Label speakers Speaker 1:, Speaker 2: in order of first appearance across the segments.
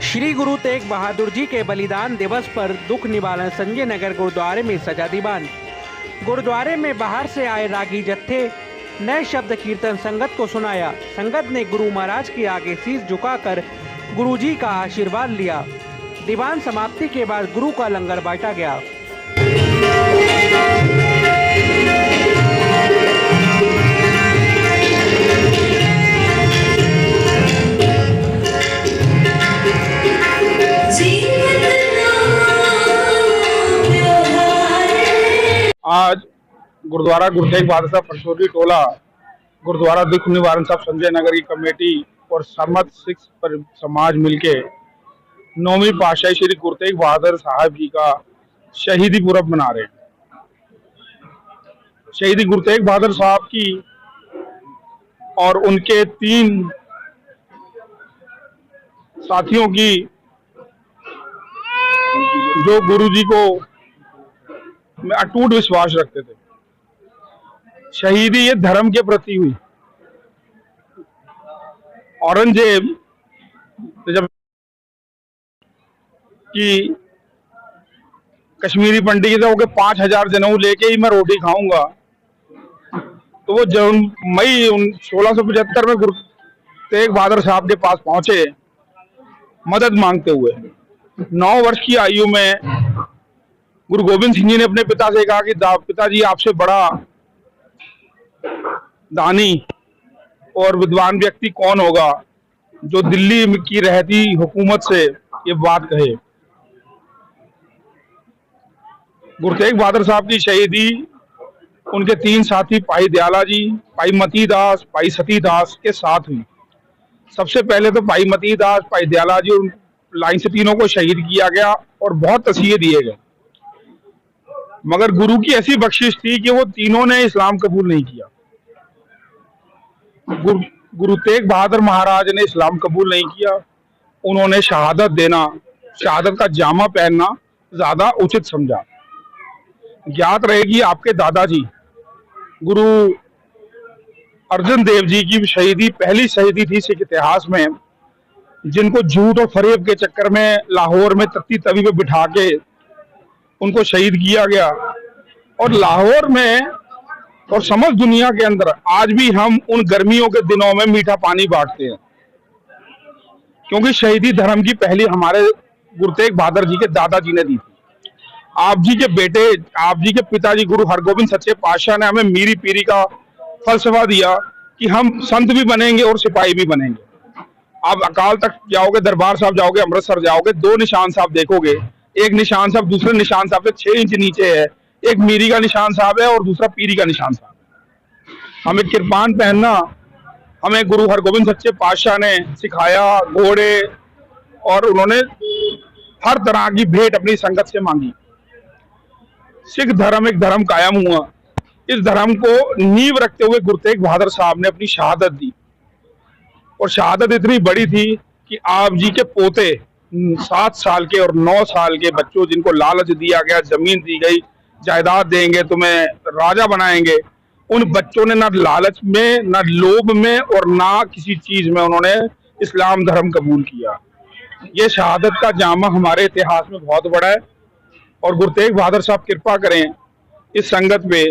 Speaker 1: श्री गुरु तेग बहादुर जी के बलिदान दिवस पर दुख निवारण संजय नगर गुरुद्वारे में सजा दीवान। गुरुद्वारे में बाहर से आए रागी जत्थे नए शब्द कीर्तन संगत को सुनाया। संगत ने गुरु महाराज के आगे शीश झुकाकर गुरु जी का आशीर्वाद लिया। दीवान समाप्ति के बाद गुरु का लंगर बांटा गया।
Speaker 2: आज गुरुद्वारा गुरु तेग बहादुर साहब फरसोली टोला, गुरुद्वारा दुख निवारण साहब संजय नगर की कमेटी और समस्त सिख समाज मिलके 9वीं पातशाही श्री गुरु तेग बहादुर साहब जी का शहीदी पुरब मना रहे हैं। शहीदी गुरु तेग बहादुर साहब की और उनके 3 साथियों की जो गुरु जी को में अटूट विश्वास रखते थे। शहीदी ये धर्म के प्रति हुई। औरंगजेब जब कि कश्मीरी पंडित के 5000 जनेऊ लेके ही मैं रोटी खाऊंगा, तो वो जब मई 1675 में गुरु तेग बहादुर साहब के पास पहुंचे मदद मांगते हुए। 9 वर्ष की आयु में गुरु गोविंद सिंह जी ने अपने पिता से कहा कि पिताजी आपसे बड़ा दानी और विद्वान व्यक्ति कौन होगा जो दिल्ली की रहती हुकूमत से ये बात कहे। गुरु तेग बहादुर साहब की शहीदी उनके 3 साथी भाई दयाला जी, भाई मती दास, भाई सती दास के साथ हुई। सबसे पहले तो भाई मती दास, भाई दयाला जी लाइन से तीनों को शहीद किया गया और बहुत तसीहे दिए गए, मगर गुरु की ऐसी बख्शिश थी कि वो तीनों ने इस्लाम कबूल नहीं किया। गुरु तेग बहादुर महाराज ने इस्लाम कबूल नहीं किया। उन्होंने शहादत देना, शहादत का जामा पहनना ज्यादा उचित समझा। ज्ञात रहेगी आपके दादाजी गुरु अर्जन देव जी की शहीदी पहली शहीदी थी सिख इतिहास में, जिनको झूठ और फरेब के चक्कर में लाहौर में तख्ती तवी पे बिठा के उनको शहीद किया गया। और लाहौर में और समस्त दुनिया के अंदर आज भी हम उन गर्मियों के दिनों में मीठा पानी बांटते हैं, क्योंकि शहीदी धर्म की पहली हमारे गुरु तेग बहादुर जी के दादाजी ने दी थी। आप जी के बेटे, आप जी के पिताजी गुरु हरगोविंद सच्चे पातशाह ने हमें मीरी पीरी का फलसफा दिया कि हम संत भी बनेंगे और सिपाही भी बनेंगे। आप अकाल तख्त जाओगे, दरबार साहब जाओगे, अमृतसर जाओगे, 2 निशान साहब देखोगे। एक निशान साहब दूसरे निशान साहब से 6 इंच नीचे है। एक मीरी का निशान साहब है और दूसरा पीरी का निशान साहब है। हमें किरपान पहनना हमें गुरु हरगोविंद सच्चे पातशाह ने सिखाया। घोड़े और उन्होंने हर तरह की भेंट अपनी संगत से मांगी। सिख धर्म एक धर्म कायम हुआ। इस धर्म को नींव रखते हुए गुरु तेग बहादुर साहब ने अपनी शहादत दी, और शहादत इतनी बड़ी थी कि आप जी के पोते 7 साल के और 9 साल के बच्चों, जिनको लालच दिया गया, जमीन दी गई, जायदाद देंगे, तुम्हें राजा बनाएंगे, उन बच्चों ने ना लालच में, ना लोभ में और ना किसी चीज में उन्होंने इस्लाम धर्म कबूल किया। ये शहादत का जामा हमारे इतिहास में बहुत बड़ा है। और गुरु तेग बहादुर साहब कृपा करें इस संगत पे,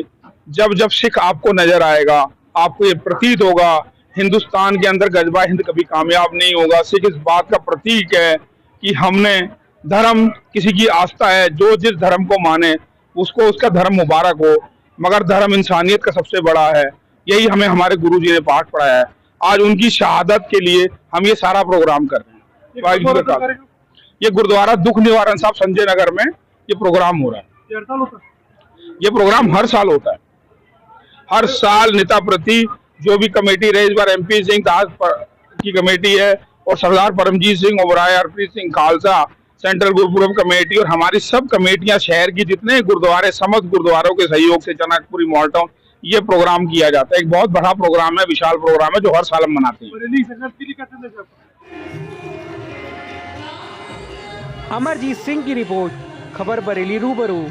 Speaker 2: जब जब सिख आपको नजर आएगा, आपको ये प्रतीत होगा हिंदुस्तान के अंदर गजबा हिंद कभी कामयाब नहीं होगा। सिख इस बात का प्रतीक है कि हमने धर्म, किसी की आस्था है, जो जिस धर्म को माने उसको उसका धर्म मुबारक हो, मगर धर्म इंसानियत का सबसे बड़ा है। यही हमें हमारे गुरु जी ने पाठ पढ़ाया है। आज उनकी शहादत के लिए हम ये सारा प्रोग्राम कर रहे हैं। ये गुरुद्वारा दुख निवारण साहब संजय नगर में ये प्रोग्राम हो रहा है। ये प्रोग्राम हर साल होता है। हर साल नेता प्रति जो भी कमेटी रहे, इस बार MP सिंह दास की कमेटी है और सरदार परमजीत सिंह ओबराय, हरप्रीत सिंह खालसा, सेंट्रल गुरुपुरब कमेटी और हमारी सब कमेटियां, शहर की जितने गुरुद्वारे, समस्त गुरुद्वारों के सहयोग से जनकपुरी मॉल टाउन ये प्रोग्राम किया जाता है। एक बहुत बड़ा प्रोग्राम है, विशाल प्रोग्राम है, जो हर साल हम मनाते हैं।
Speaker 1: अमरजीत सिंह की रिपोर्ट, खबर बरेली रूबरू।